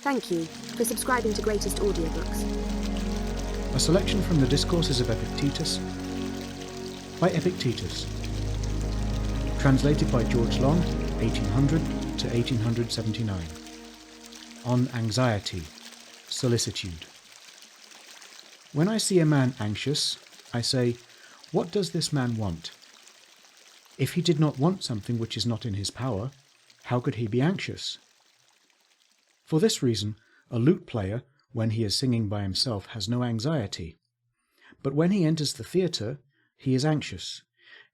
Thank you for subscribing to Greatest Audiobooks. A selection from the Discourses of Epictetus by Epictetus. Translated by George Long, 1800 to 1879. On anxiety, solicitude. When I see a man anxious, I say, what does this man want? If he did not want something which is not in his power, how could he be anxious? For this reason, a lute player, when he is singing by himself, has no anxiety. But when he enters the theatre, he is anxious,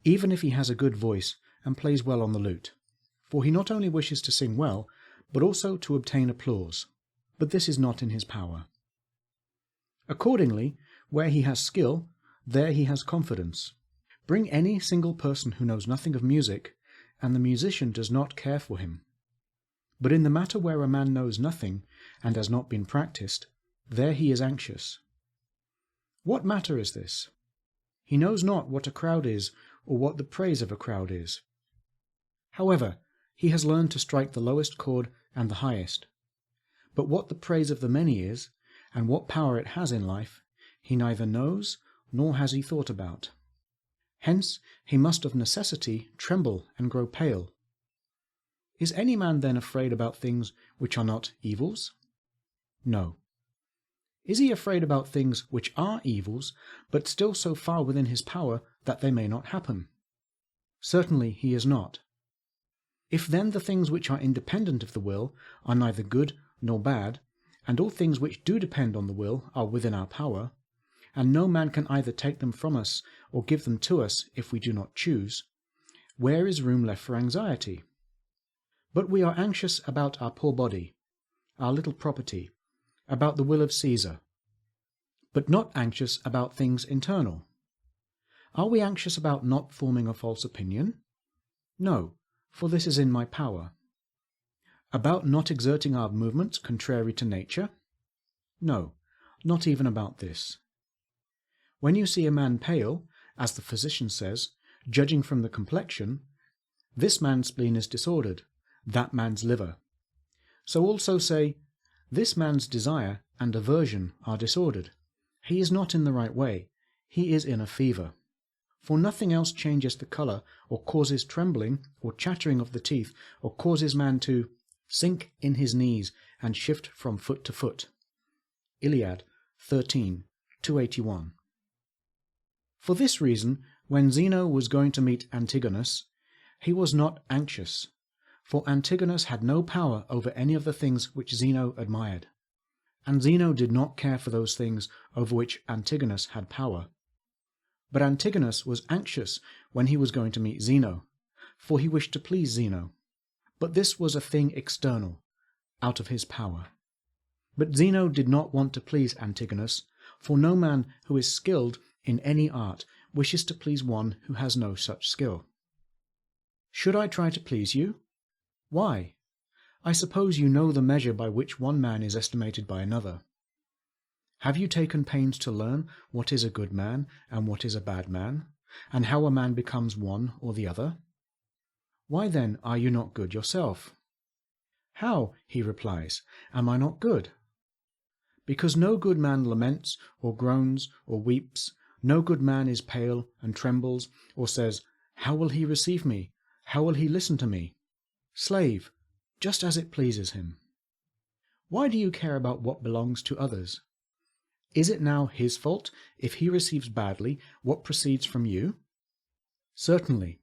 even if he has a good voice and plays well on the lute, for he not only wishes to sing well, but also to obtain applause. But this is not in his power. Accordingly, where he has skill, there he has confidence. Bring any single person who knows nothing of music, and the musician does not care for him. But in the matter where a man knows nothing, and has not been practised, there he is anxious. What matter is this? He knows not what a crowd is, or what the praise of a crowd is. However, he has learned to strike the lowest chord and the highest. But what the praise of the many is, and what power it has in life, he neither knows, nor has he thought about. Hence he must of necessity tremble and grow pale. Is any man then afraid about things which are not evils? No. Is he afraid about things which are evils, but still so far within his power that they may not happen? Certainly he is not. If then the things which are independent of the will are neither good nor bad, and all things which do depend on the will are within our power, and no man can either take them from us or give them to us if we do not choose, where is room left for anxiety? But we are anxious about our poor body, our little property, about the will of Caesar, but not anxious about things internal. Are we anxious about not forming a false opinion? No, for this is in my power. About not exerting our movements contrary to nature? No, not even about this. When you see a man pale, as the physician says, judging from the complexion, this man's spleen is disordered, that man's liver. So also say, this man's desire and aversion are disordered. He is not in the right way, he is in a fever. For nothing else changes the colour, or causes trembling, or chattering of the teeth, or causes man to sink in his knees, and shift from foot to foot. Iliad 13, 281. For this reason, when Zeno was going to meet Antigonus, he was not anxious, for Antigonus had no power over any of the things which Zeno admired, and Zeno did not care for those things over which Antigonus had power. But Antigonus was anxious when he was going to meet Zeno, for he wished to please Zeno. But this was a thing external, out of his power. But Zeno did not want to please Antigonus, for no man who is skilled in any art wishes to please one who has no such skill. Should I try to please you? Why? I suppose you know the measure by which one man is estimated by another. Have you taken pains to learn what is a good man and what is a bad man, and how a man becomes one or the other? Why then are you not good yourself? How, he replies, am I not good? Because no good man laments, or groans, or weeps, no good man is pale and trembles, or says, how will he receive me? How will he listen to me? Slave, just as it pleases him. Why do you care about what belongs to others? Is it now his fault if he receives badly what proceeds from you? Certainly.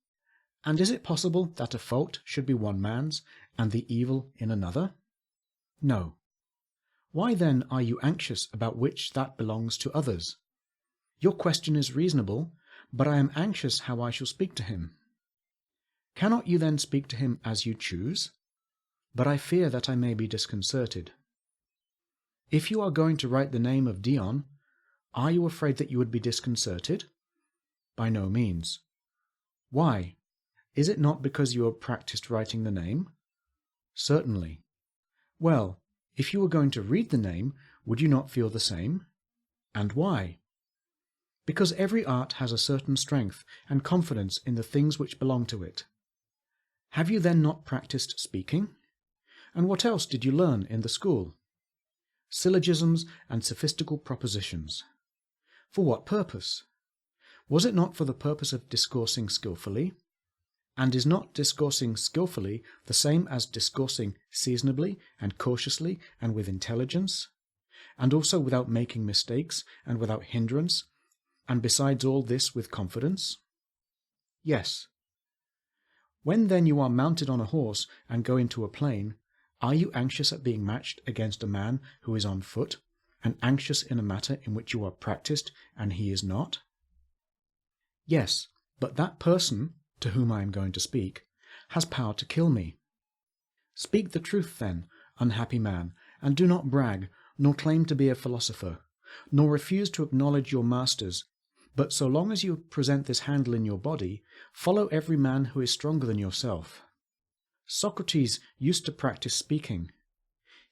And is it possible that a fault should be one man's, and the evil in another? No. Why then are you anxious about which that belongs to others? Your question is reasonable, but I am anxious how I shall speak to him. Cannot you then speak to him as you choose? But I fear that I may be disconcerted. If you are going to write the name of Dion, are you afraid that you would be disconcerted? By no means. Why? Is it not because you have practised writing the name? Certainly. Well, if you were going to read the name, would you not feel the same? And why? Because every art has a certain strength and confidence in the things which belong to it. Have you then not practised speaking? And what else did you learn in the school? syllogisms and sophistical propositions. For what purpose? Was it not for the purpose of discoursing skilfully? And is not discoursing skilfully the same as discoursing seasonably and cautiously and with intelligence, and also without making mistakes and without hindrance, and besides all this with confidence? Yes. When then you are mounted on a horse and go into a plain, are you anxious at being matched against a man who is on foot, and anxious in a matter in which you are practised and he is not? Yes, but that person, to whom I am going to speak, has power to kill me. Speak the truth then, unhappy man, and do not brag, nor claim to be a philosopher, nor refuse to acknowledge your masters, but so long as you present this handle in your body, follow every man who is stronger than yourself. Socrates used to practice speaking.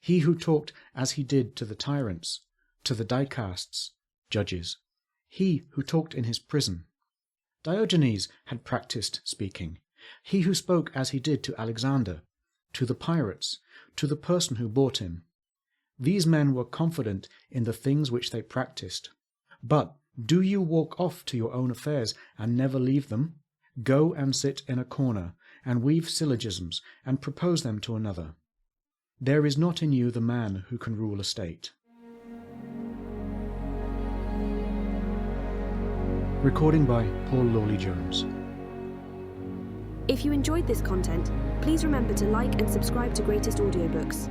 He who talked as he did to the tyrants, to the dicasts, judges. He who talked in his prison. Diogenes had practiced speaking. He who spoke as he did to Alexander, to the pirates, to the person who bought him. These men were confident in the things which they practiced. But do you walk off to your own affairs and never leave them? Go and sit in a corner, and weave syllogisms, and propose them to another. There is not in you the man who can rule a state. Recording by Paul Lawley-Jones. If you enjoyed this content, please remember to like and subscribe to Greatest Audiobooks.